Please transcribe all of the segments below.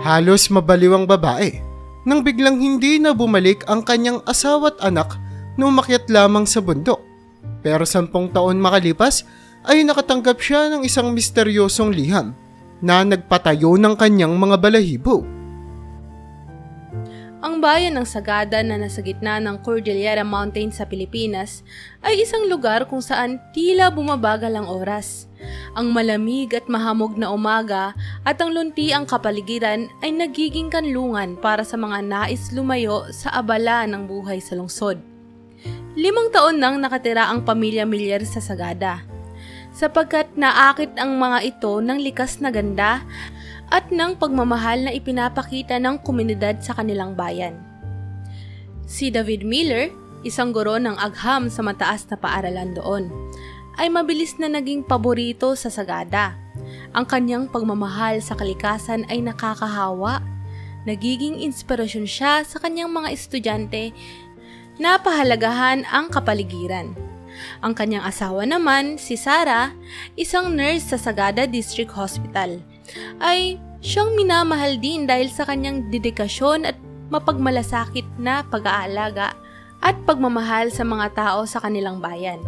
Halos mabaliw ang babae nang biglang hindi na bumalik ang kanyang asawa't anak nung umakyat lamang sa bundok. Pero 10 taon makalipas ay nakatanggap siya ng isang misteryosong liham na nagpatayo ng kanyang mga balahibo. Ang bayan ng Sagada na nasa gitna ng Cordillera Mountains sa Pilipinas ay isang lugar kung saan tila bumabagal ang oras. Ang malamig at mahamog na umaga at ang luntiang kapaligiran ay nagiging kanlungan para sa mga nais lumayo sa abala ng buhay sa lungsod. 5 taon nang nakatira ang pamilya Milyar sa Sagada, sapagkat naakit ang mga ito ng likas na ganda at ng pagmamahal na ipinapakita ng komunidad sa kanilang bayan. Si David Miller, isang guro ng agham sa mataas na paaralan doon, ay mabilis na naging paborito sa Sagada. Ang kanyang pagmamahal sa kalikasan ay nakakahawa. Nagiging inspirasyon siya sa kanyang mga estudyante na pahalagahan ang kapaligiran. Ang kanyang asawa naman, si Sarah, isang nurse sa Sagada District Hospital, ay siyang minamahal din dahil sa kanyang dedikasyon at mapagmalasakit na pag-aalaga at pagmamahal sa mga tao sa kanilang bayan.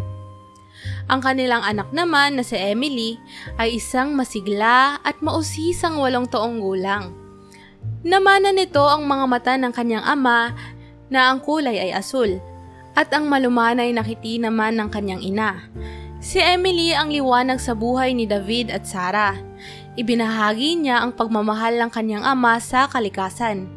Ang kanilang anak naman na si Emily ay isang masigla at mausisang 8 taong gulang. Namana nito ang mga mata ng kanyang ama na ang kulay ay asul at ang malumanay na ngiti naman ng kanyang ina. Si Emily ang liwanag sa buhay ni David at Sarah. Ibinahagi niya ang pagmamahal ng kanyang ama sa kalikasan.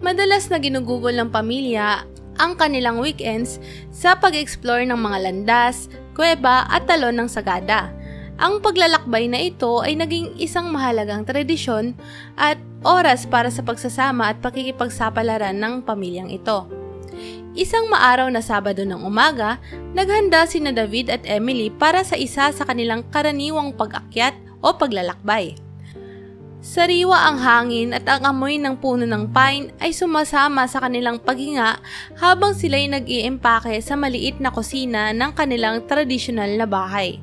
Madalas na ginugugol ng pamilya ang kanilang weekends sa pag-explore ng mga landas, kuweba at talon ng Sagada. Ang paglalakbay na ito ay naging isang mahalagang tradisyon at oras para sa pagsasama at pakikipagsapalaran ng pamilyang ito. Isang maaraw na Sabado ng umaga, naghanda sina David at Emily para sa isa sa kanilang karaniwang pag-akyat o paglalakbay. Sariwa ang hangin at ang amoy ng puno ng pine ay sumasama sa kanilang paghinga habang sila'y nag-iimpake sa maliit na kusina ng kanilang tradisyonal na bahay.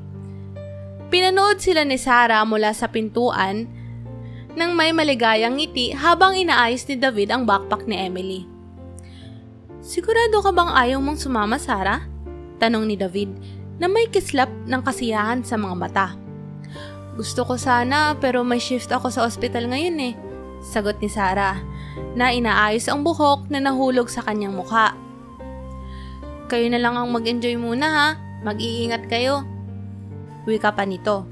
Pinanood sila ni Sarah mula sa pintuan nang may maligayang ngiti habang inaayos ni David ang backpack ni Emily. "Sigurado ka bang ayaw mong sumama, Sarah?" tanong ni David na may kislap ng kasiyahan sa mga mata. "Gusto ko sana pero may shift ako sa ospital ngayon eh," sagot ni Sarah na inaayos ang buhok na nahulog sa kanyang mukha. "Kayo na lang ang mag-enjoy muna ha, mag-iingat kayo," wika pa nito.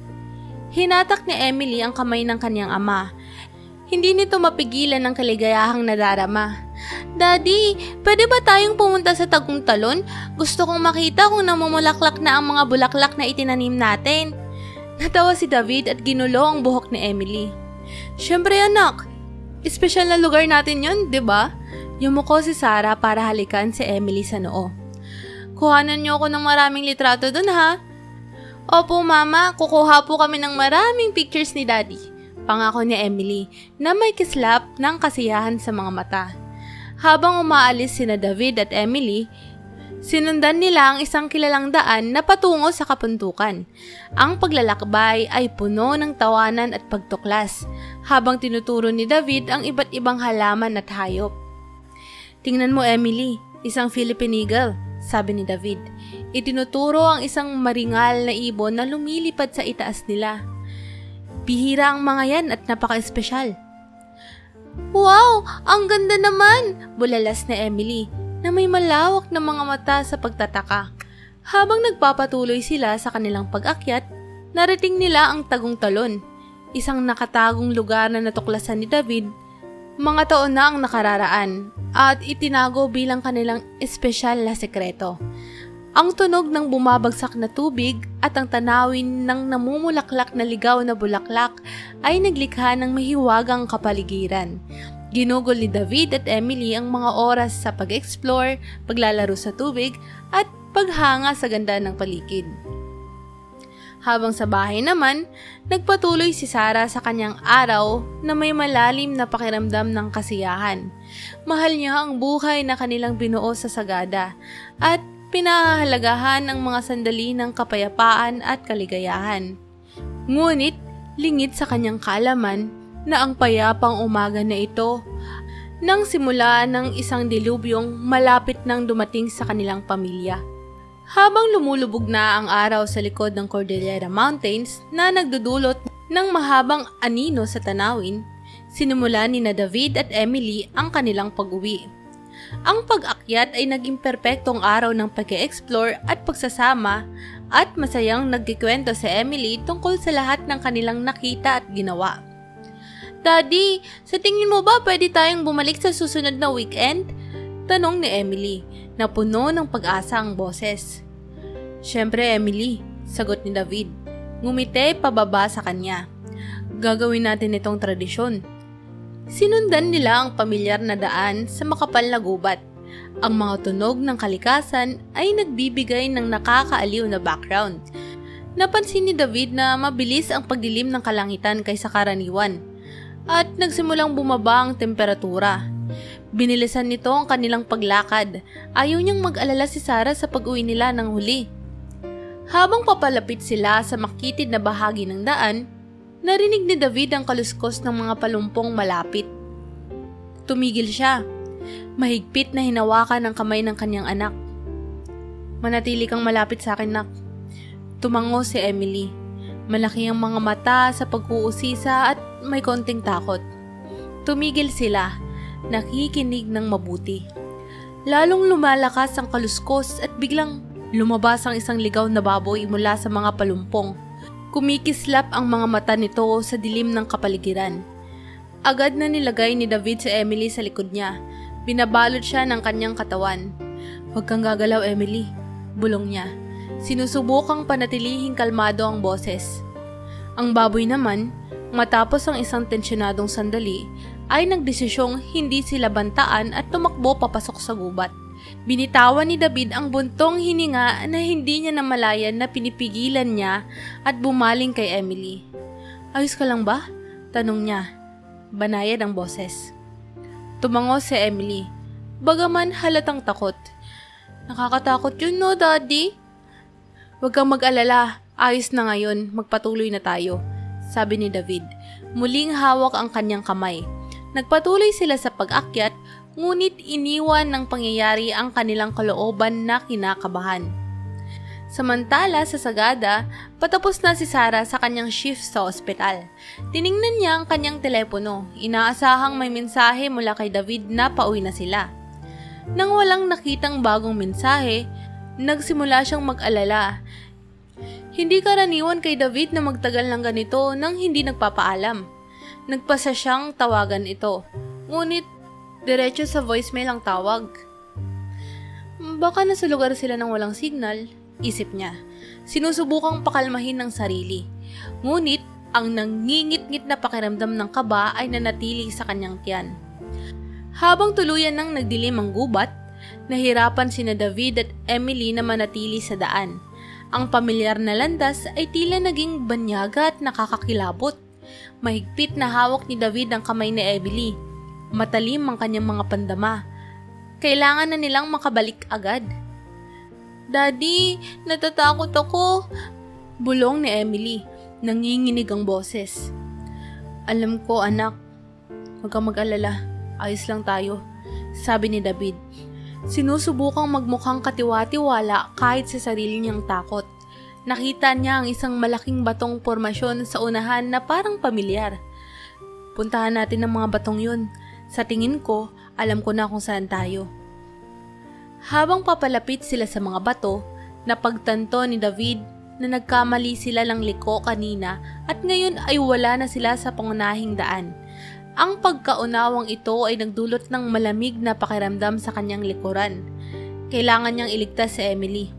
Hinatak ni Emily ang kamay ng kanyang ama. Hindi nito mapigilan ang kaligayahang nadarama. "Daddy, pwede ba tayong pumunta sa Tagum Talon? Gusto kong makita kung namumulaklak na ang mga bulaklak na itinanim natin." Natawa si David at ginulo ang buhok ni Emily. "Siyempre anak, espesyal na lugar natin yun, di ba?" Yumuko si Sarah para halikan si Emily sa noo. "Kuhanan niyo ako ng maraming litrato dun ha?" "Opo mama, kukuha po kami ng maraming pictures ni Daddy," pangako ni Emily na may kislap ng kasiyahan sa mga mata. Habang umaalis sina David at Emily, sinundan nila ang isang kilalang daan na patungo sa kapuntukan. Ang paglalakbay ay puno ng tawanan at pagtuklas, habang tinuturo ni David ang iba't ibang halaman at hayop. "Tingnan mo Emily, isang Philippine Eagle," sabi ni David. Itinuturo ang isang maringal na ibon na lumilipad sa itaas nila. "Bihira ang mga yan at napaka-espesyal." "Wow, ang ganda naman!" bulalas ni Emily na may malawak na mga mata sa pagtataka. Habang nagpapatuloy sila sa kanilang pag-akyat, narating nila ang Tagum Talon, isang nakatagong lugar na natuklasan ni David mga taon na ang nakararaan at itinago bilang kanilang espesyal na sekreto. Ang tunog ng bumabagsak na tubig at ang tanawin ng namumulaklak na ligaw na bulaklak ay naglikha ng mahiwagang kapaligiran. Ginugol ni David at Emily ang mga oras sa pag-explore, paglalaro sa tubig at paghanga sa ganda ng paligid. Habang sa bahay naman, nagpatuloy si Sarah sa kanyang araw na may malalim na pakiramdam ng kasiyahan. Mahal niya ang buhay na kanilang binuo sa Sagada at pinahahalagahan ang mga sandali ng kapayapaan at kaligayahan. Ngunit, lingid sa kanyang kaalaman na ang payapang umaga na ito nang simula ng isang dilubyong malapit nang dumating sa kanilang pamilya. Habang lumulubog na ang araw sa likod ng Cordillera Mountains na nagdudulot ng mahabang anino sa tanawin, sinimulan ni David at Emily ang kanilang pag-uwi. Ang pag-akyat ay naging perpektong araw ng pag-e-explore at pagsasama at masayang nagkikwento si Emily tungkol sa lahat ng kanilang nakita at ginawa. "Daddy, sa tingin mo ba pwede tayong bumalik sa susunod na weekend?" Tanong ni Emily, na puno ng pag-asa ang boses. "Siyempre, Emily," sagot ni David. Ngumiti pababa sa kanya. "Gagawin natin itong tradisyon." Sinundan nila ang pamilyar na daan sa makapal na gubat. Ang mga tunog ng kalikasan ay nagbibigay ng nakakaaliw na background. Napansin ni David na mabilis ang pagdilim ng kalangitan kaysa karaniwan at nagsimulang bumaba ang temperatura. Binilisan nito ang kanilang paglakad. Ayaw niyang mag-alala si Sarah sa pag-uwi nila ng huli. Habang papalapit sila sa makitid na bahagi ng daan, narinig ni David ang kaluskos ng mga palumpong malapit. Tumigil siya. Mahigpit na hinawakan ang kamay ng kanyang anak. "Manatili kang malapit sa akin, nak." Tumango si Emily. Malaki ang mga mata sa pag-uusisa at may konting takot. Tumigil sila, nakikinig ng mabuti. Lalong lumalakas ang kaluskos at biglang lumabas ang isang ligaw na baboy mula sa mga palumpong. Kumikislap ang mga mata nito sa dilim ng kapaligiran. Agad na nilagay ni David si Emily sa likod niya. Binabalot siya ng kanyang katawan. "Huwag kang gagalaw, Emily," bulong niya. Sinusubukang panatilihing kalmado ang boses. Ang baboy naman, matapos ang isang tensyonadong sandali, ay nagdesisyong hindi sila bantaan at tumakbo papasok sa gubat. Binitawan ni David ang buntong hininga na hindi niya namalayan na pinipigilan niya at bumaling kay Emily. "Ayos ka lang ba?" tanong niya. Banayad ang boses. Tumango si Emily, bagaman halatang takot. "Nakakatakot yun, no, Daddy?" "Huwag kang mag-alala, ayos na ngayon, magpatuloy na tayo," sabi ni David. Muling hawak ang kanyang kamay. Nagpatuloy sila sa pag-akyat, ngunit iniwan ng pangyayari ang kanilang kalooban na kinakabahan. Samantala sa Sagada, patapos na si Sarah sa kanyang shift sa ospital. Tiningnan niya ang kanyang telepono. Inaasahang may mensahe mula kay David na pauwi na sila. Nang walang nakitang bagong mensahe, nagsimula siyang mag-alala. Hindi karaniwan kay David na magtagal ng ganito nang hindi nagpapaalam. Nagpasa siyang tawagan ito. Ngunit, diretso sa voicemail ang tawag. Baka nasa lugar sila ng walang signal, isip niya. Sinusubukang pakalmahin ng sarili. Ngunit, ang nangingit-ngit na pakiramdam ng kaba ay nanatili sa kanyang tiyan. Habang tuluyan nang nagdilim ang gubat, nahirapan sina David at Emily na manatili sa daan. Ang pamilyar na landas ay tila naging banyaga at nakakakilabot. Mahigpit na hawak ni David ang kamay ni Emily. Matalim ang kanyang mga pandama. Kailangan na nilang makabalik agad. "Daddy, natatakot ako," bulong ni Emily. Nanginginig ang boses. "Alam ko, anak. Huwag kang mag-alala. Ayos lang tayo," sabi ni David. Sinusubukang magmukhang katiwa-tiwala kahit sa sarili niyang takot. Nakita niya ang isang malaking batong formasyon sa unahan na parang pamilyar. "Puntahan natin ang mga batong yun. Sa tingin ko, alam ko na kung saan tayo." Habang papalapit sila sa mga bato, napagtanto ni David na nagkamali sila ng liko kanina at ngayon ay wala na sila sa pangunahing daan. Ang pagkaunawang ito ay nagdulot ng malamig na pakiramdam sa kanyang likuran. Kailangan niyang iligtas si Emily.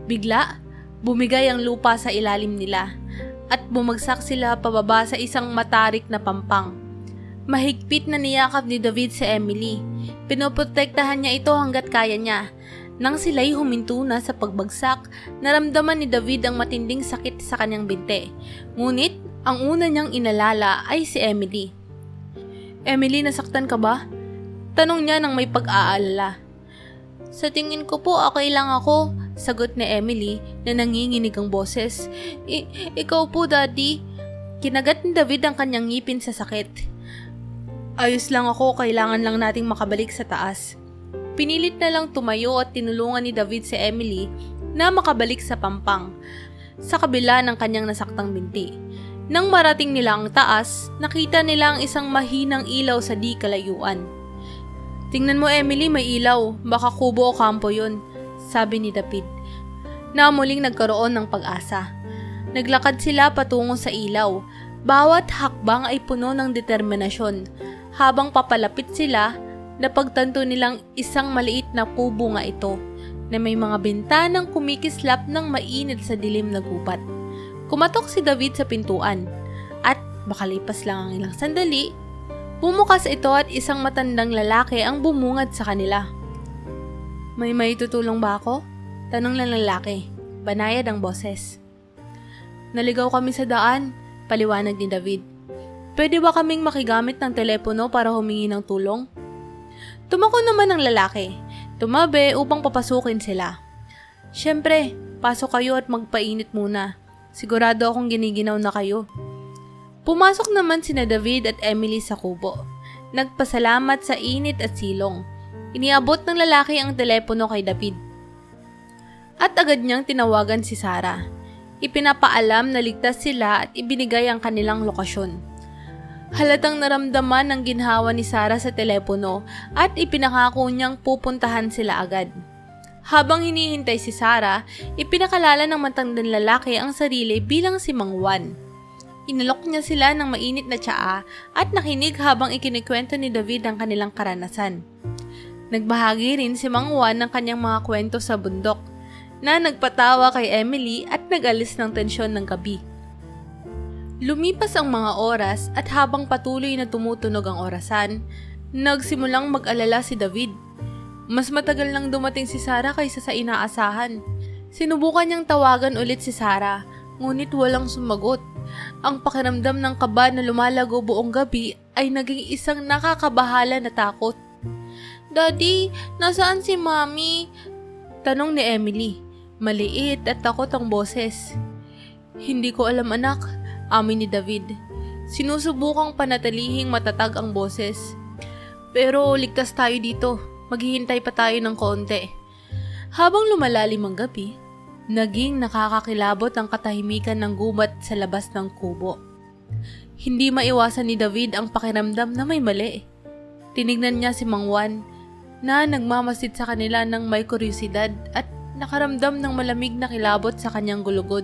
Bigla, bumigay ang lupa sa ilalim nila at bumagsak sila pababa sa isang matarik na pampang. Mahigpit na niyakap ni David si Emily. Pinoprotektahan niya ito hanggat kaya niya. Nang sila'y huminto na sa pagbagsak, naramdaman ni David ang matinding sakit sa kanyang binte. Ngunit, ang una niyang inalala ay si Emily. "Emily, nasaktan ka ba?" tanong niya nang may pag-aalala. Sa tingin ko po okay lang ako, sagot ni Emily na nanginginig ang boses. Ikaw po, Daddy. Kinagat ni David ang kanyang ngipin sa sakit. Ayos lang ako, kailangan lang nating makabalik sa taas. Pinilit na lang tumayo at tinulungan ni David si Emily na makabalik sa pampang sa kabila ng kanyang nasaktang binti. Nang marating nila ang taas, nakita nila ang isang mahinang ilaw sa di kalayuan. Tingnan mo, Emily, may ilaw. Baka kubo o kampo yun, sabi ni David, na muling nagkaroon ng pag-asa. Naglakad sila patungo sa ilaw. Bawat hakbang ay puno ng determinasyon. Habang papalapit sila, napagtanto nilang isang maliit na kubo nga ito na may mga bintanang kumikislap ng mainit sa dilim na gubat. Kumatok si David sa pintuan at makalipas lang ang ilang sandali, bumukas ito at isang matandang lalaki ang bumungad sa kanila. May maitutulong ba ako? Tanong ng lalaki. Banayad ang boses. Naligaw kami sa daan, paliwanag ni David. Pwede ba kaming makigamit ng telepono para humingi ng tulong? Tumako naman ang lalaki. Tumabi upang papasukin sila. Siyempre, pasok kayo at magpainit muna. Sigurado akong giniginaw na kayo. Pumasok naman sina David at Emily sa kubo. Nagpasalamat sa init at silong. Iniabot ng lalaki ang telepono kay David. At agad niyang tinawagan si Sarah. Ipinapaalam na ligtas sila at ibinigay ang kanilang lokasyon. Halatang naramdaman ng ginhawa ni Sarah sa telepono at ipinakako niyang pupuntahan sila agad. Habang hinihintay si Sarah, ipinakalala ng matandang lalaki ang sarili bilang si Mang Juan. Inalok niya sila ng mainit na tsaa at nakinig habang ikinikwento ni David ang kanilang karanasan. Nagbahagi rin si Mang Juan ng kanyang mga kwento sa bundok na nagpatawa kay Emily at nag-alis ng tensyon ng gabi. Lumipas ang mga oras at habang patuloy na tumutunog ang orasan, nagsimulang mag-alala si David. Mas matagal nang dumating si Sarah kaysa sa inaasahan. Sinubukan niyang tawagan ulit si Sarah, ngunit walang sumagot. Ang pakiramdam ng kaba na lumalago buong gabi ay naging isang nakakabahala na takot. Daddy, nasaan si Mommy? Tanong ni Emily. Maliit at takot ang boses. Hindi ko alam, anak, amin ni David. Sinusubukang panatilihing matatag ang boses. Pero ligtas tayo dito. Maghihintay pa tayo ng konti. Habang lumalalim ang gabi, naging nakakakilabot ang katahimikan ng gubat sa labas ng kubo. Hindi maiwasan ni David ang pakiramdam na may mali. Tinignan niya si Mang Juan na nagmamasid sa kanila ng may kuryosidad at nakaramdam ng malamig na kilabot sa kanyang gulugod.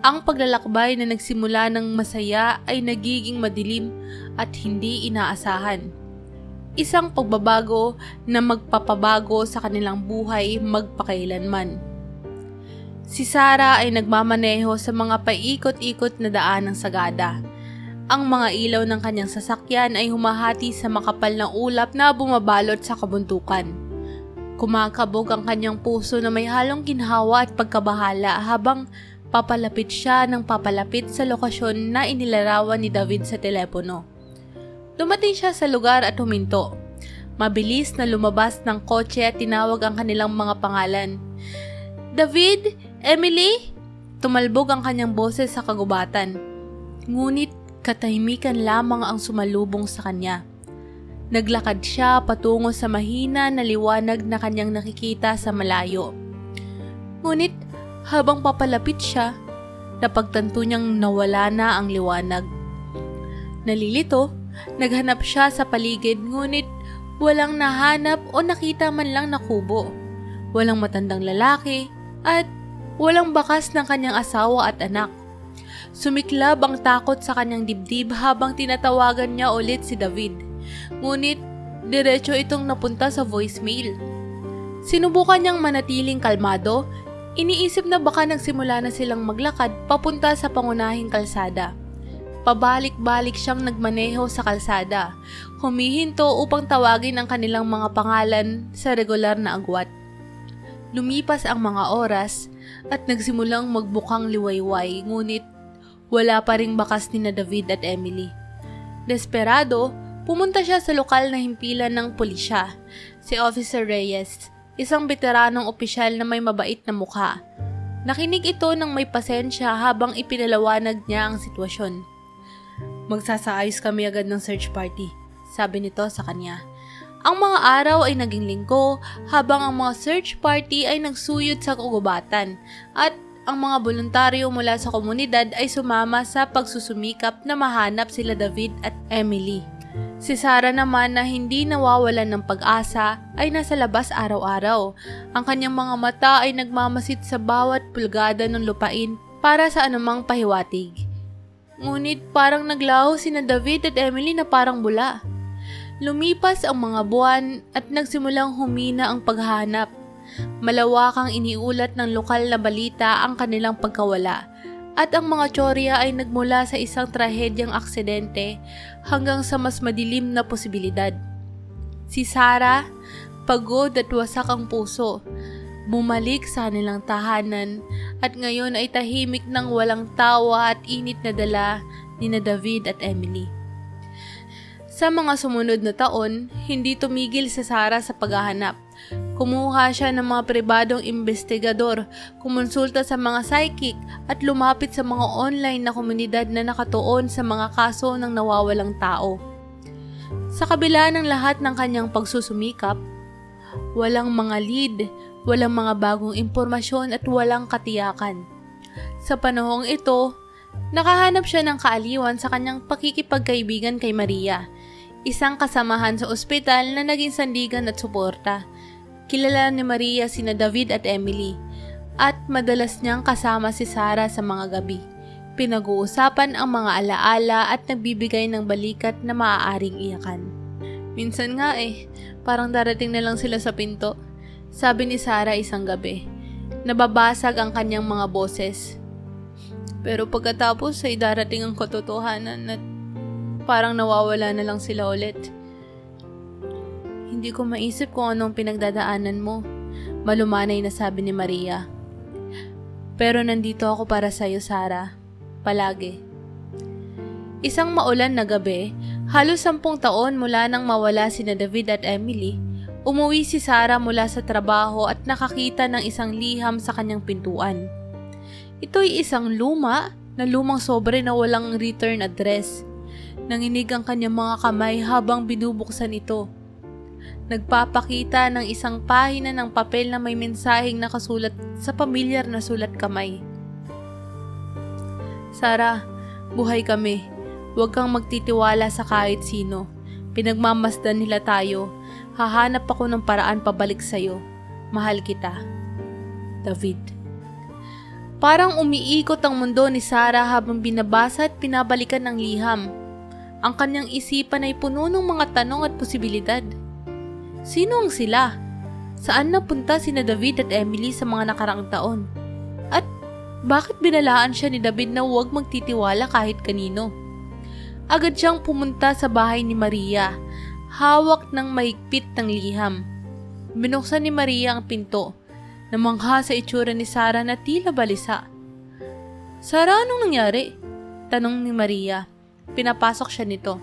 Ang paglalakbay na nagsimula ng masaya ay nagiging madilim at hindi inaasahan. Isang pagbabago na magpapabago sa kanilang buhay magpakailanman. Si Sarah ay nagmamaneho sa mga paikot-ikot na daan ng sagada. Ang mga ilaw ng kanyang sasakyan ay humahati sa makapal na ulap na bumabalot sa kabuntukan. Kumakabog ang kanyang puso na may halong ginhawa at pagkabahala habang papalapit siya ng papalapit sa lokasyon na inilarawan ni David sa telepono. Dumating siya sa lugar at huminto. Mabilis na lumabas ng kotse at tinawag ang kanilang mga pangalan. David? Emily? Tumalbog ang kanyang boses sa kagubatan. Ngunit katahimikan lamang ang sumalubong sa kanya. Naglakad siya patungo sa mahina na liwanag na kanyang nakikita sa malayo. Ngunit habang papalapit siya, napagtanto niyang nawala na ang liwanag. Nalilito, naghanap siya sa paligid ngunit walang nahanap o nakita man lang na kubo. Walang matandang lalaki at walang bakas ng kanyang asawa at anak. Sumiklab ang takot sa kanyang dibdib habang tinatawagan niya ulit si David. Ngunit diretso itong napunta sa voicemail. Sinubukan niyang manatiling kalmado. Iniisip na baka nagsimula na silang maglakad papunta sa pangunahing kalsada. Pabalik-balik siyang nagmaneho sa kalsada, humihinto upang tawagin ang kanilang mga pangalan sa regular na agwat. Lumipas ang mga oras at nagsimulang magbukang liwayway ngunit wala pa ring bakas ni na David at Emily. Desperado, pumunta siya sa lokal na himpilan ng pulisya, si Officer Reyes. isang veteranong opisyal na may mabait na mukha. Nakinig ito ng may pasensya habang ipinalawanag niya ang sitwasyon. "Magsasaayos kami agad ng search party," sabi nito sa kanya. Ang mga araw ay naging linggo habang ang mga search party ay nagsuyod sa kagubatan at ang mga voluntaryo mula sa komunidad ay sumama sa pagsusumikap na mahanap sila David at Emily. Si Sarah naman na hindi nawawalan ng pag-asa ay nasa labas araw-araw. Ang kanyang mga mata ay nagmamasid sa bawat pulgada ng lupain para sa anumang pahiwatig. Ngunit parang naglaho sina David at Emily na parang bula. Lumipas ang mga buwan at nagsimulang humina ang paghahanap. Malawakang iniulat ng lokal na balita ang kanilang pagkawala at ang mga tsorya ay nagmula sa isang trahedyang aksidente hanggang sa mas madilim na posibilidad. Si Sarah, pagod at wasak ang puso, bumalik sa kanilang tahanan at ngayon ay tahimik ng walang tawa at init na dala ni David at Emily. Sa mga sumunod na taon, hindi tumigil si Sarah sa paghahanap. Kumuha siya ng mga pribadong investigador, kumonsulta sa mga psychic at lumapit sa mga online na komunidad na nakatuon sa mga kaso ng nawawalang tao. Sa kabila ng lahat ng kanyang pagsusumikap, walang mga lead, walang mga bagong impormasyon at walang katiyakan. Sa panahong ito, nakahanap siya ng kaaliwan sa kanyang pakikipagkaibigan kay Maria, isang kasamahan sa ospital na naging sandigan at suporta. Kilala ni Maria sina David at Emily at madalas niyang kasama si Sarah sa mga gabi. Pinag-uusapan ang mga alaala at nagbibigay ng balikat na maaaring iyakan. "Minsan nga parang darating na lang sila sa pinto," sabi ni Sarah isang gabi. Nababasag ang kanyang mga boses. Pero pagkatapos ay darating ang katotohanan at parang nawawala na lang sila ulit. "Hindi ko maisip kung anong pinagdadaanan mo," malumanay na sabi ni Maria. "Pero nandito ako para sa'yo, Sarah. Palagi." Isang maulan na gabi, halos 10 taon mula nang mawala sina David at Emily, umuwi si Sarah mula sa trabaho at nakakita ng isang liham sa kanyang pintuan. Ito'y isang lumang sobre na walang return address. Nanginig ang kanyang mga kamay habang binubuksan ito. Nagpapakita ng isang pahina ng papel na may mensaheng nakasulat sa pamilyar na sulat kamay. "Sarah, buhay kami. Huwag kang magtitiwala sa kahit sino. Pinagmamasdan nila tayo. Hahanap ako ng paraan pabalik sa'yo. Mahal kita. David." Parang umiikot ang mundo ni Sarah habang binabasa at pinabalikan ng liham. Ang kanyang isipan ay puno ng mga tanong at posibilidad. Sino ang sila? Saan napunta sina David at Emily sa mga nakaraang taon? At bakit binalaan siya ni David na huwag magtitiwala kahit kanino? Agad siyang pumunta sa bahay ni Maria, hawak ng mahigpit ng liham. Binuksan ni Maria ang pinto, namangha sa itsura ni Sarah na tila balisa. "Sarah, anong nangyari?" tanong ni Maria. Pinapasok siya nito.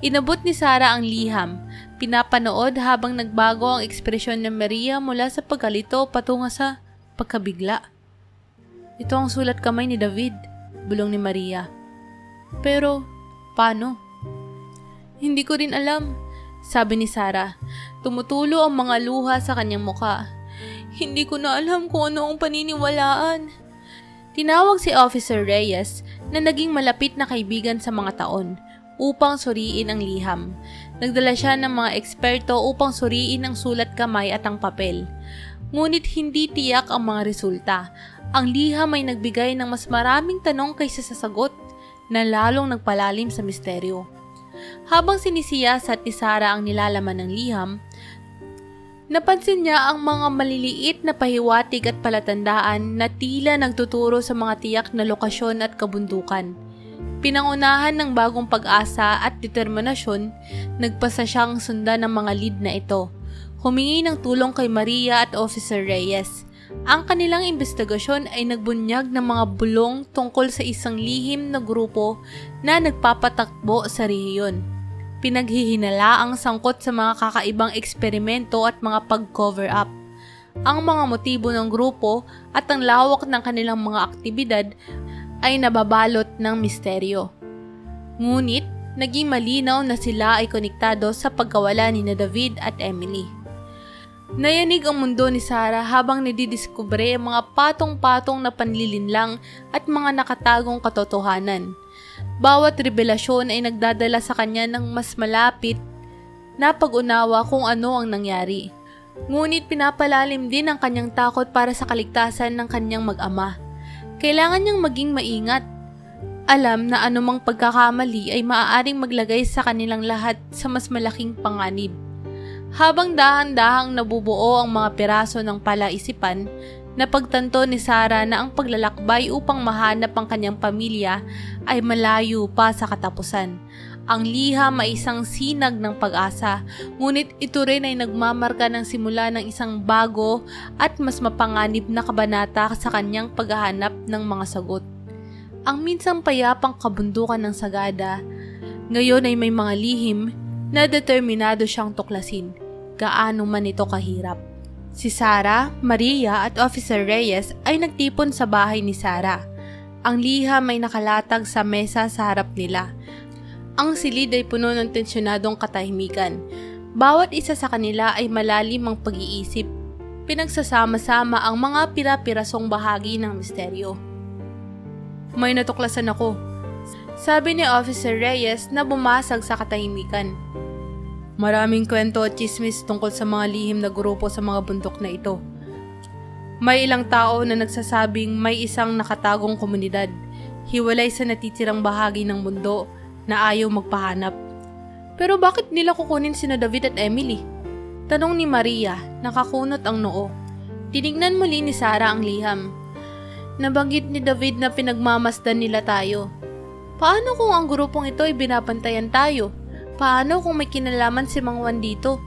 Inabot ni Sarah ang liham, pinapanood habang nagbago ang ekspresyon ni Maria mula sa pagkalito patungo sa pagkabigla. "Ito ang sulat kamay ni David," bulong ni Maria. "Pero, paano?" "Hindi ko rin alam," sabi ni Sarah. Tumutulo ang mga luha sa kanyang muka. "Hindi ko na alam kung ano ang paniniwalaan." Tinawag si Officer Reyes na naging malapit na kaibigan sa mga taon upang suriin ang liham. Nagdala siya ng mga eksperto upang suriin ang sulat kamay at ang papel. Ngunit hindi tiyak ang mga resulta. Ang liham ay nagbigay ng mas maraming tanong kaysa sa sagot na lalong nagpalalim sa misteryo. Habang sinisiyasat ni Sarah ang nilalaman ng liham, napansin niya ang mga maliliit na pahiwatig at palatandaan na tila nagtuturo sa mga tiyak na lokasyon at kabundukan. Pinangunahan ng bagong pag-asa at determinasyon, nagpasa siyang sundan ng mga lead na ito. Humingi ng tulong kay Maria at Officer Reyes. Ang kanilang investigasyon ay nagbunyag ng mga bulong tungkol sa isang lihim na grupo na nagpapatakbo sa rehiyon. Pinaghihinala ang sangkot sa mga kakaibang eksperimento at mga pag-cover up. Ang mga motibo ng grupo at ang lawak ng kanilang mga aktibidad ay nababalot ng misteryo. Ngunit, naging malinaw na sila ay konektado sa pagkawala ni David at Emily. Nayanig ang mundo ni Sarah habang nididiskubre ang mga patong-patong na panlilinlang at mga nakatagong katotohanan. Bawat revelasyon ay nagdadala sa kanya ng mas malapit na pag-unawa kung ano ang nangyari. Ngunit pinapalalim din ang kanyang takot para sa kaligtasan ng kanyang mag-ama. Kailangan niyang maging maingat. Alam na anumang pagkakamali ay maaaring maglagay sa kanilang lahat sa mas malaking panganib. Habang dahan-dahang nabubuo ang mga piraso ng palaisipan, napagtanto ni Sarah na ang paglalakbay upang mahanap ang kanyang pamilya ay malayo pa sa katapusan. Ang liham ay isang sinag ng pag-asa, ngunit ito rin ay nagmamarka ng simula ng isang bago at mas mapanganib na kabanata sa kanyang paghahanap ng mga sagot. Ang minsang payapang kabundukan ng Sagada, ngayon ay may mga lihim na determinado siyang tuklasin, gaano man ito kahirap. Si Sarah, Maria at Officer Reyes ay nagtipon sa bahay ni Sarah. Ang liham ay nakalatag sa mesa sa harap nila. Ang silid ay puno ng tensyonadong katahimikan. Bawat isa sa kanila ay malalim ang pag-iisip. Pinagsasama-sama ang mga pira-pirasong bahagi ng misteryo. May natuklasan ako, sabi ni Officer Reyes na bumasag sa katahimikan. Maraming kwento at chismis tungkol sa mga lihim na grupo sa mga bundok na ito. May ilang tao na nagsasabing may isang nakatagong komunidad, hiwalay sa natitirang bahagi ng mundo na ayaw magpahanap. Pero bakit nila kukunin sina David at Emily? Tanong ni Maria, nakakunot ang noo. Tinignan muli ni Sarah ang liham. Nabanggit ni David na pinagmamasdan nila tayo. Paano kung ang grupong ito ay binabantayan tayo? Paano kung may kinalaman si Mang Juan dito?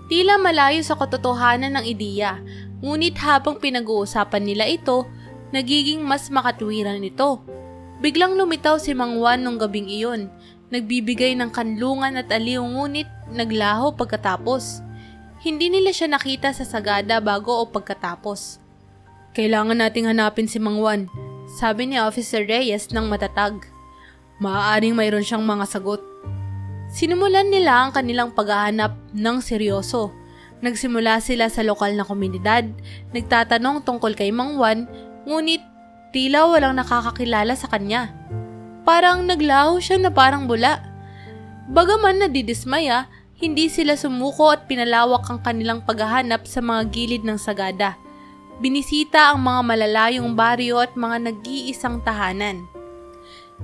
Tila malayo sa katotohanan ng ideya, ngunit habang pinag-uusapan nila ito, nagiging mas makatwiran ito. Biglang lumitaw si Mang Juan nung gabing iyon, nagbibigay ng kanlungan at aliw ngunit naglaho pagkatapos. Hindi nila siya nakita sa Sagada bago o pagkatapos. Kailangan nating hanapin si Mang Juan, sabi ni Officer Reyes ng matatag. Maaaring mayroon siyang mga sagot. Sinimulan nila ang kanilang paghahanap ng seryoso. Nagsimula sila sa lokal na komunidad, nagtatanong tungkol kay Mang Juan, ngunit tila walang nakakakilala sa kanya. Parang naglaho siya na parang bula. Bagaman nadidismaya, hindi sila sumuko at pinalawak ang kanilang paghahanap sa mga gilid ng Sagada. Binisita ang mga malalayong baryo at mga nag-iisang tahanan.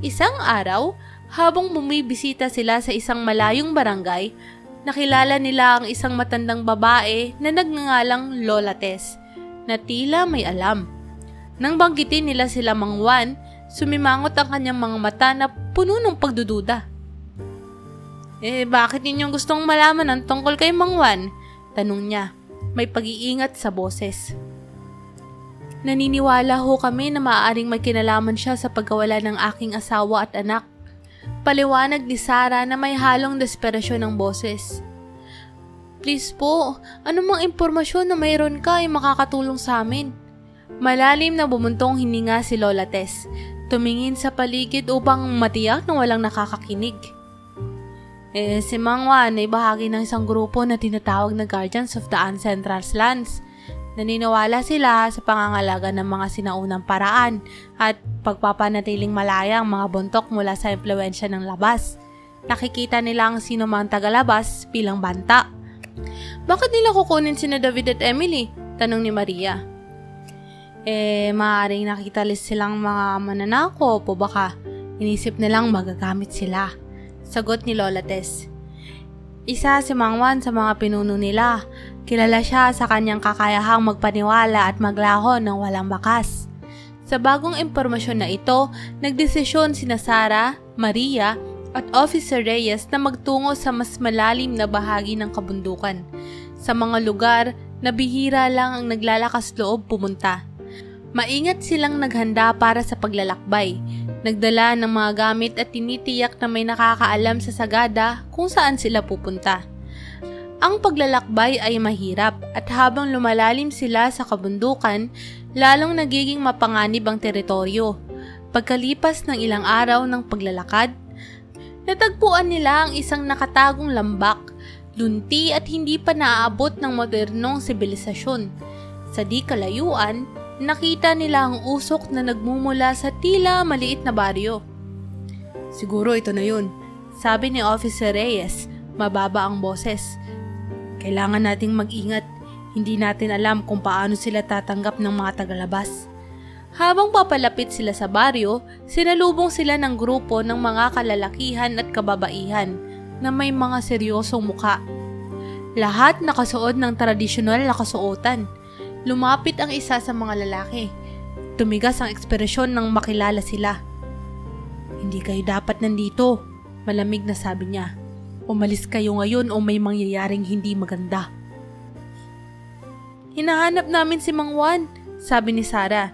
Isang araw, habang bumibisita sila sa isang malayong barangay, nakilala nila ang isang matandang babae na nagngangalang Lola Tess, na tila may alam. Nang banggitin nila sila Mang Juan, sumimangot ang kanyang mga mata na puno ng pagdududa. Bakit ninyong gustong malaman ang tungkol kay Mang Juan? Tanong niya, may pag-iingat sa boses. Naniniwala ho kami na maaaring may kinalaman siya sa pagkawala ng aking asawa at anak. Paliwanag ni Sarah na may halong desperasyon ng boses. Please po, anumang impormasyon na mayroon ka ay makakatulong sa amin. Malalim na bumuntong hininga si Lola Tess. Tumingin sa paligid upang matiyak na walang nakakakinig. Si Mang Juan ay bahagi ng isang grupo na tinatawag na Guardians of the Ancestral Lands. Naniniwala sila sa pangangalaga ng mga sinaunang paraan at pagpapanatiling malaya ang mga buntok mula sa impluwensya ng labas. Nakikita nila ang sino mang tagalabas bilang banta. Bakit nila kukunin sina David at Emily? Tanong ni Maria. Maaaring nakita silang mga mananakop o baka inisip nilang magagamit sila. Sagot ni Lola Tess. Isa si Mang Juan sa mga pinuno nila. Kilala siya sa kanyang kakayahang magpaniwala at maglaho ng walang bakas. Sa bagong impormasyon na ito, nagdesisyon sina Sarah, Maria at Officer Reyes na magtungo sa mas malalim na bahagi ng kabundukan, sa mga lugar na bihira lang ang naglalakas loob pumunta. Maingat silang naghanda para sa paglalakbay, nagdala ng mga gamit at tinitiyak na may nakakaalam sa Sagada kung saan sila pupunta. Ang paglalakbay ay mahirap at habang lumalalim sila sa kabundukan, lalong nagiging mapanganib ang teritoryo. Pagkalipas ng ilang araw ng paglalakad, natagpuan nila ang isang nakatagong lambak, lunti at hindi pa naaabot ng modernong sibilisasyon. Sa di kalayuan, nakita nila ang usok na nagmumula sa tila maliit na baryo. "Siguro ito na yun," sabi ni Officer Reyes, mababa ang boses. "Kailangan nating mag-ingat. Hindi natin alam kung paano sila tatanggap ng mga tagalabas." Habang papalapit sila sa baryo, sinalubong sila ng grupo ng mga kalalakihan at kababaihan na may mga seryosong muka. Lahat nakasuot ng tradisyonal na kasuotan. Lumapit ang isa sa mga lalaki. Tumigas ang ekspresyon nang makilala sila. "Hindi kayo dapat nandito," malamig na sabi niya. "Umalis kayo ngayon o may mangyayaring hindi maganda." "Hinahanap namin si Mang Juan," sabi ni Sarah,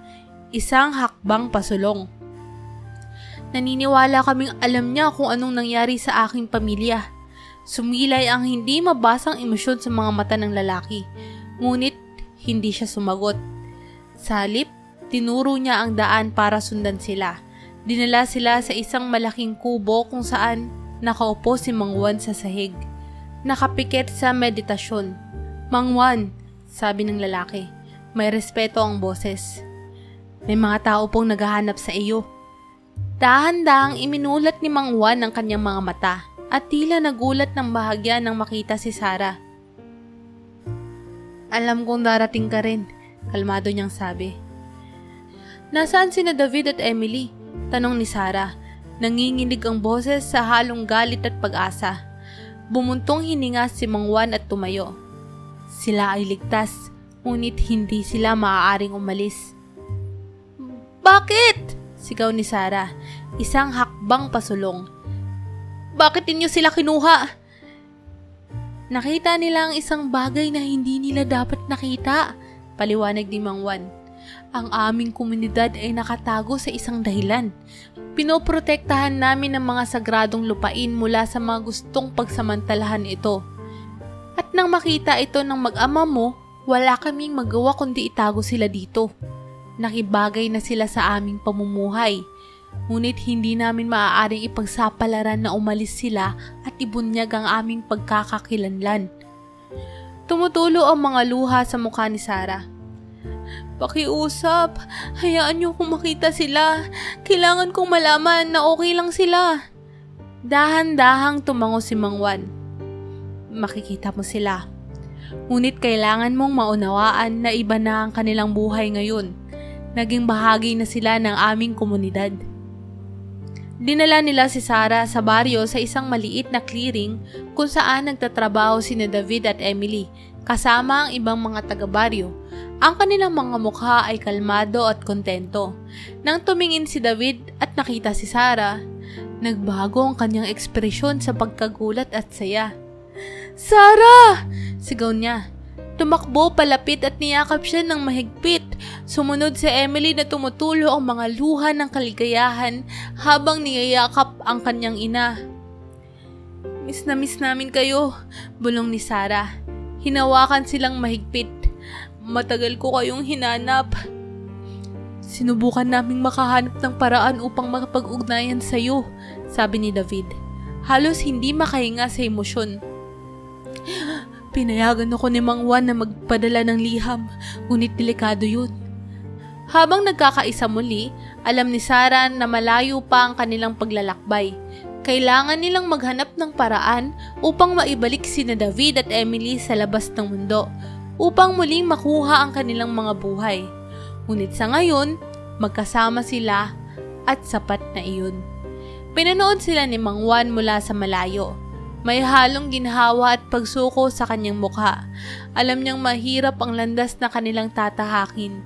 isang hakbang pasulong. "Naniniwala kaming alam niya kung anong nangyari sa aking pamilya." Sumilay ang hindi mabasang emosyon sa mga mata ng lalaki, ngunit hindi siya sumagot. Sa halip, tinuro niya ang daan para sundan sila. Dinala sila sa isang malaking kubo kung saan nakaupo si Mang Juan sa sahig. Nakapikit sa meditasyon. "Mang Juan," sabi ng lalaki, may respeto ang boses. "May mga tao pong naghahanap sa iyo." Dahan-dahang iminulat ni Mang Juan ang kanyang mga mata at tila nagulat ng bahagya nang makita si Sarah. "Alam kong darating ka rin," kalmado niyang sabi. "Nasaan sina David at Emily?" tanong ni Sarah. Nanginginig ang boses sa halong galit at pag-asa. Bumuntong hininga si Mang Juan at tumayo. Sila ay ligtas, ngunit hindi sila maaaring umalis. "Bakit?" sigaw ni Sarah, isang hakbang pasulong. "Bakit ninyo sila kinuha?" Nakita nila ang isang bagay na hindi nila dapat nakita, paliwanag ni Mang Juan. "Ang aming komunidad ay nakatago sa isang dahilan. Pinoprotektahan namin ang mga sagradong lupain mula sa mga gustong pagsamantalahan ito. At nang makita ito ng mag-ama mo, wala kaming magawa kundi itago sila dito. Nakibagay na sila sa aming pamumuhay. Ngunit hindi namin maaaring ipagsapalaran na umalis sila at ibunyag ang aming pagkakakilanlan." Tumutulo ang mga luha sa mukha ni Sarah. "Pakiusap, hayaan niyo kong makita sila. Kailangan kong malaman na okay lang sila." Dahan-dahang tumango si Mang Juan. "Makikita mo sila. Ngunit kailangan mong maunawaan na iba na ang kanilang buhay ngayon. Naging bahagi na sila ng aming komunidad." Dinala nila si Sarah sa baryo sa isang maliit na clearing kung saan nagtatrabaho sina David at Emily kasama ang ibang mga taga-baryo. Ang kanilang mga mukha ay kalmado at kontento. Nang tumingin si David at nakita si Sarah, nagbago ang kanyang ekspresyon sa pagkagulat at saya. "Sarah!" sigaw niya. Tumakbo palapit at niyakap siya ng mahigpit. Sumunod si Emily na tumutulo ang mga luha ng kaligayahan habang niyayakap ang kanyang ina. Miss namin kayo," bulong ni Sarah. Hinawakan silang mahigpit. "Matagal ko kayong hinanap. Sinubukan naming makahanap ng paraan upang makapag-ugnayan sa iyo," sabi ni David. Halos hindi makahinga sa emosyon. "Pinayagan ako ni Mang Juan na magpadala ng liham, ngunit delikado yun." Habang nagkakaisa muli, alam ni Sarah na malayo pa ang kanilang paglalakbay. Kailangan nilang maghanap ng paraan upang maibalik sina David at Emily sa labas ng mundo, upang muling makuha ang kanilang mga buhay. Ngunit sa ngayon, magkasama sila at sapat na iyon. Pinanood sila ni Mang Juan mula sa malayo. May halong ginhawa at pagsuko sa kanyang mukha. Alam niyang mahirap ang landas na kanilang tatahakin.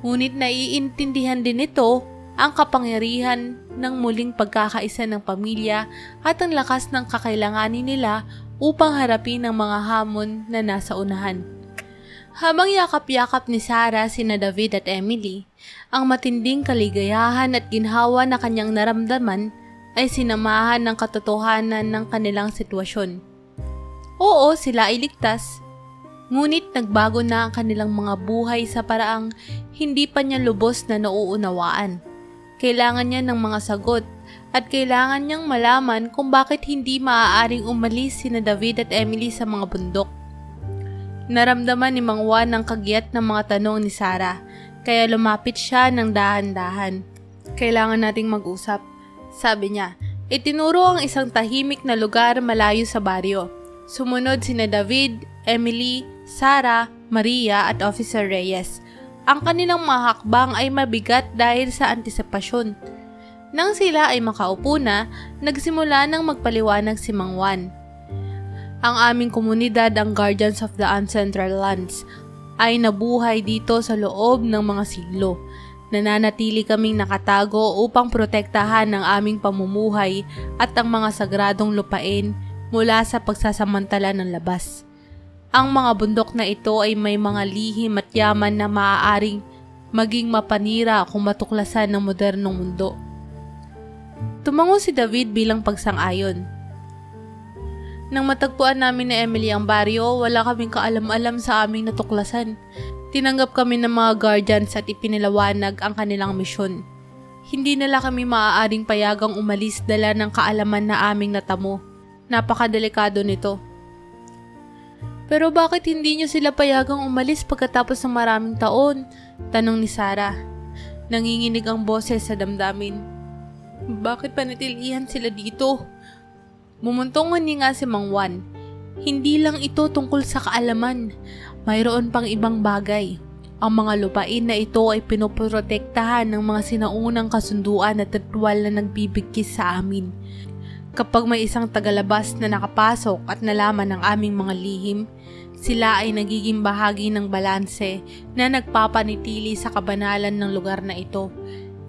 Ngunit naiintindihan din nito ang kapangyarihan ng muling pagkakaisa ng pamilya at ang lakas ng kakailanganin nila upang harapin ang mga hamon na nasa unahan. Habang yakap-yakap ni Sarah sina David at Emily, ang matinding kaligayahan at ginhawa na kanyang naramdaman ay sinamahan ng katotohanan ng kanilang sitwasyon. Oo, sila ay ligtas. Ngunit nagbago na ang kanilang mga buhay sa paraang hindi pa niya lubos na nauunawaan. Kailangan niya ng mga sagot at kailangan niyang malaman kung bakit hindi maaaring umalis sina David at Emily sa mga bundok. Naramdaman ni Mang Juan ang kagyat ng mga tanong ni Sarah, kaya lumapit siya ng dahan-dahan. Kailangan nating mag-usap, sabi niya. Itinuro ang isang tahimik na lugar malayo sa baryo. Sumunod sina David, Emily, Sarah, Maria at Officer Reyes. Ang kanilang mga hakbang ay mabigat dahil sa antisipasyon. Nang sila ay makaupo na, nagsimula ng magpaliwanag si Mang Juan. Ang aming komunidad, ang Guardians of the Ancestral Lands, ay nabuhay dito sa loob ng mga siglo. Nananatili kaming nakatago upang protektahan ang aming pamumuhay at ang mga sagradong lupain mula sa pagsasamantala ng labas. Ang mga bundok na ito ay may mga lihim at yaman na maaaring maging mapanira kung matuklasan ng modernong mundo. Tumango si David bilang pagsang-ayon. Nang matagpuan namin ni Emily ang baryo, wala kaming kaalam-alam sa aming natuklasan. Tinanggap kami ng mga guardians at ipinalawanag ang kanilang misyon. Hindi nila kami maaaring payagang umalis dala ng kaalaman na aming natamo. Napakadelikado nito. Pero bakit hindi niyo sila payagang umalis pagkatapos ng maraming taon? Tanong ni Sarah. Nanginginig ang boses sa damdamin. Bakit panatilihan sila dito? Mumuntongan niya nga si Mang Juan. Hindi lang ito tungkol sa kaalaman. Mayroon pang ibang bagay. Ang mga lupain na ito ay pinoprotektahan ng mga sinaunang kasunduan at ritual na nagbibigkis sa amin. Kapag may isang tagalabas na nakapasok at nalaman ng aming mga lihim, sila ay nagiging bahagi ng balanse na nagpapanitili sa kabanalan ng lugar na ito.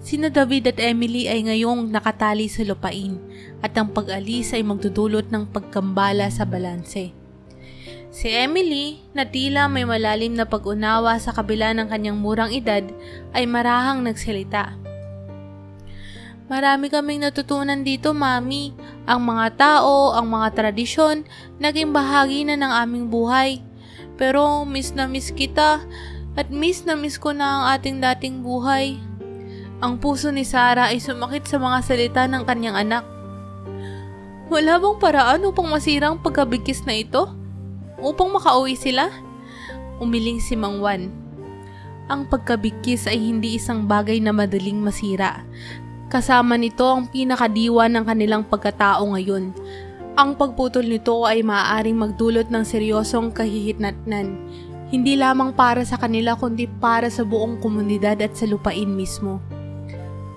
Sina David at Emily ay ngayong nakatali sa lupain at ang pag-alis ay magdudulot ng pagkambala sa balanse. Si Emily, na tila may malalim na pag-unawa sa kabila ng kanyang murang edad, ay marahang nagsalita. Marami kaming natutunan dito, Mami. Ang mga tao, ang mga tradisyon, naging bahagi na ng aming buhay. Pero miss na miss kita at miss na miss ko na ang ating dating buhay. Ang puso ni Sarah ay sumakit sa mga salita ng kanyang anak. Wala bang paraan upang masira ang pagkabigkis na ito? Upang makauwi sila? Umiling si Mang Juan. Ang pagkabigkis ay hindi isang bagay na madaling masira. Kasama nito ang pinakadiwa ng kanilang pagkatao ngayon. Ang pagputol nito ay maaaring magdulot ng seryosong kahihitnatnan. Hindi lamang para sa kanila kundi para sa buong komunidad at sa lupain mismo.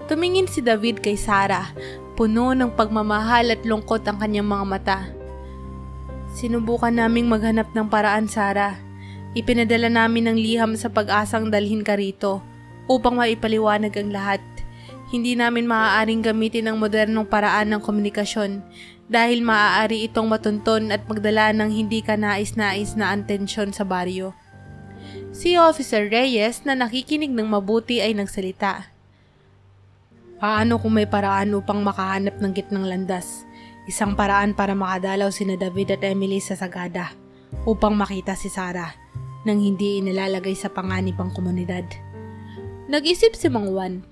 Tumingin si David kay Sarah, puno ng pagmamahal at lungkot ang kanyang mga mata. Sinubukan naming maghanap ng paraan, Sarah. Ipinadala namin ng liham sa pag-asang dalhin ka rito upang maipaliwanag ang lahat. Hindi namin maaaring gamitin ang modernong paraan ng komunikasyon dahil maaari itong matunton at magdala ng hindi kanais-nais na atensyon sa baryo. Si Officer Reyes na nakikinig ng mabuti ay nagsalita. Paano kung may paraan upang makahanap ng gitnang landas? Isang paraan para makadalaw sina David at Emily sa sagada upang makita si Sarah nang hindi inilalagay sa panganib ang komunidad. Nag-isip si Mang Juan.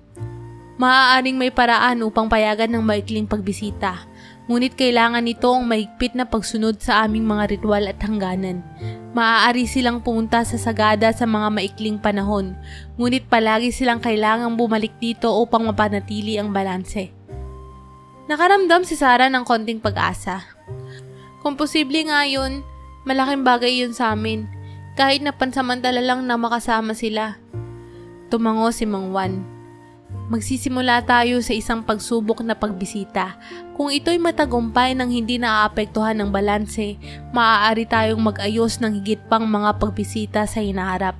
Maaaring may paraan upang payagan ng maikling pagbisita, ngunit kailangan nito ang mahigpit na pagsunod sa aming mga ritual at hangganan. Maaari silang pumunta sa sagada sa mga maikling panahon, ngunit palagi silang kailangang bumalik dito upang mapanatili ang balanse. Nakaramdam si Sarah ng konting pag-asa. Kung posible nga yun, malaking bagay yun sa amin, kahit na pansamantala lang na makasama sila. Tumango si Mang Juan. Magsisimula tayo sa isang pagsubok na pagbisita. Kung ito'y matagumpay nang hindi naaapektuhan ng balanse, maaari tayong mag-ayos ng higit pang mga pagbisita sa hinaharap.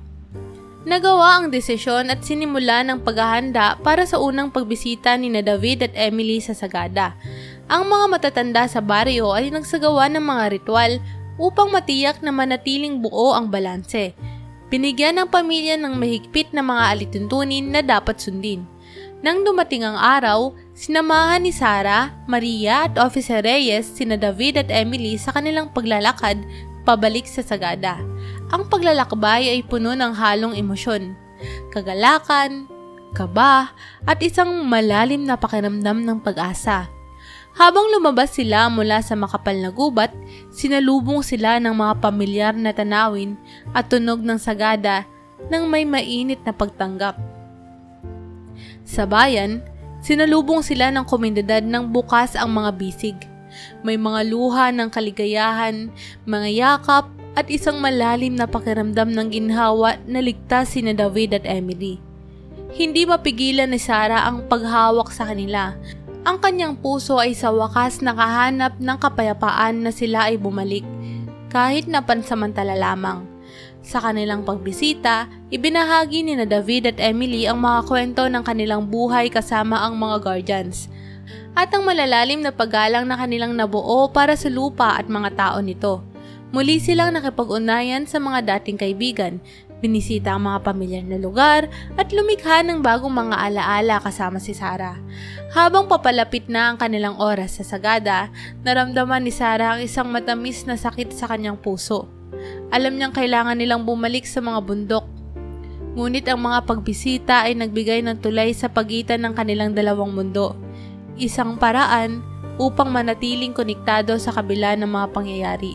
Nagawa ang desisyon at sinimula ng paghahanda para sa unang pagbisita ni David at Emily sa sagada. Ang mga matatanda sa baryo ay nagsagawa ng mga ritual upang matiyak na manatiling buo ang balanse. Binigyan ng pamilya ng mahigpit na mga alituntunin na dapat sundin. Nang dumating ang araw, sinamahan ni Sarah, Maria at Officer Reyes sina David at Emily sa kanilang paglalakad pabalik sa Sagada. Ang paglalakbay ay puno ng halong emosyon, kagalakan, kaba, at isang malalim na pakiramdam ng pag-asa. Habang lumabas sila mula sa makapal na gubat, sinalubong sila ng mga pamilyar na tanawin at tunog ng Sagada nang may mainit na pagtanggap. Sa bayan, sinalubong sila ng komunidad ng bukas ang mga bisig. May mga luha ng kaligayahan, mga yakap, at isang malalim na pakiramdam ng ginhawa na ligtas sina David at Emily. Hindi mapigilan ni Sarah ang paghawak sa kanila. Ang kanyang puso ay sa wakas nakahanap ng kapayapaan na sila ay bumalik, kahit na pansamantala lamang. Sa kanilang pagbisita, ibinahagi ni David at Emily ang mga kwento ng kanilang buhay kasama ang mga guardians, at ang malalalim na paggalang na kanilang nabuo para sa lupa at mga tao nito. Muli silang nakipag-unayan sa mga dating kaibigan, binisita ang mga pamilyar na lugar, at lumikha ng bagong mga alaala kasama si Sarah. Habang papalapit na ang kanilang oras sa Sagada, naramdaman ni Sarah ang isang matamis na sakit sa kanyang puso. Alam niyang kailangan nilang bumalik sa mga bundok. Ngunit ang mga pagbisita ay nagbigay ng tulay sa pagitan ng kanilang dalawang mundo. Isang paraan upang manatiling konektado sa kabila ng mga pangyayari.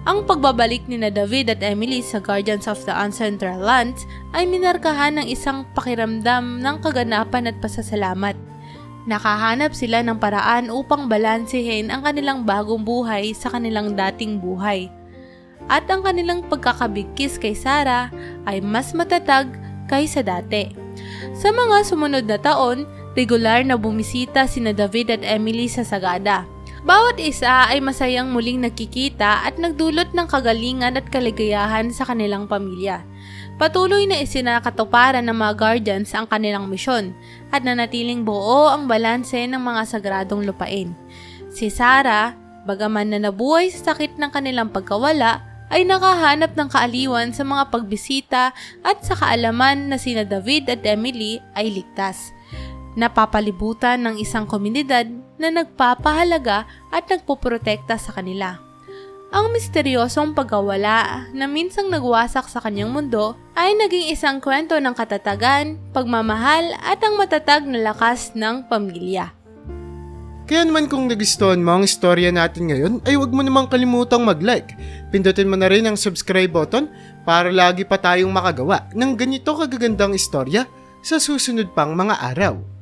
Ang pagbabalik ni David at Emily sa Guardians of the Ancestral Lands ay minarkahan ng isang pakiramdam ng kaganapan at pasasalamat. Nakahanap sila ng paraan upang balansehin ang kanilang bagong buhay sa kanilang dating buhay. At ang kanilang pagkakabigkis kay Sarah ay mas matatag kaysa dati. Sa mga sumunod na taon, regular na bumisita sina David at Emily sa Sagada. Bawat isa ay masayang muling nagkikita at nagdulot ng kagalingan at kaligayahan sa kanilang pamilya. Patuloy na isinakatuparan ng mga guardians ang kanilang misyon at nanatiling buo ang balanse ng mga sagradong lupain. Si Sarah, bagaman na nabuhay sa sakit ng kanilang pagkawala, ay nakahanap ng kaaliwan sa mga pagbisita at sa kaalaman na sina David at Emily ay ligtas. Napapalibutan ng isang komunidad na nagpapahalaga at nagpoprotekta sa kanila. Ang misteryosong pagkawala na minsang nagwasak sa kanyang mundo ay naging isang kwento ng katatagan, pagmamahal at ang matatag na lakas ng pamilya. Kaya naman kung nagustuhan mo ang istorya natin ngayon, ay huwag mo namang kalimutang mag-like. Pindutin mo na rin ang subscribe button para lagi pa tayong makagawa ng ganito kagagandang istorya sa susunod pang mga araw.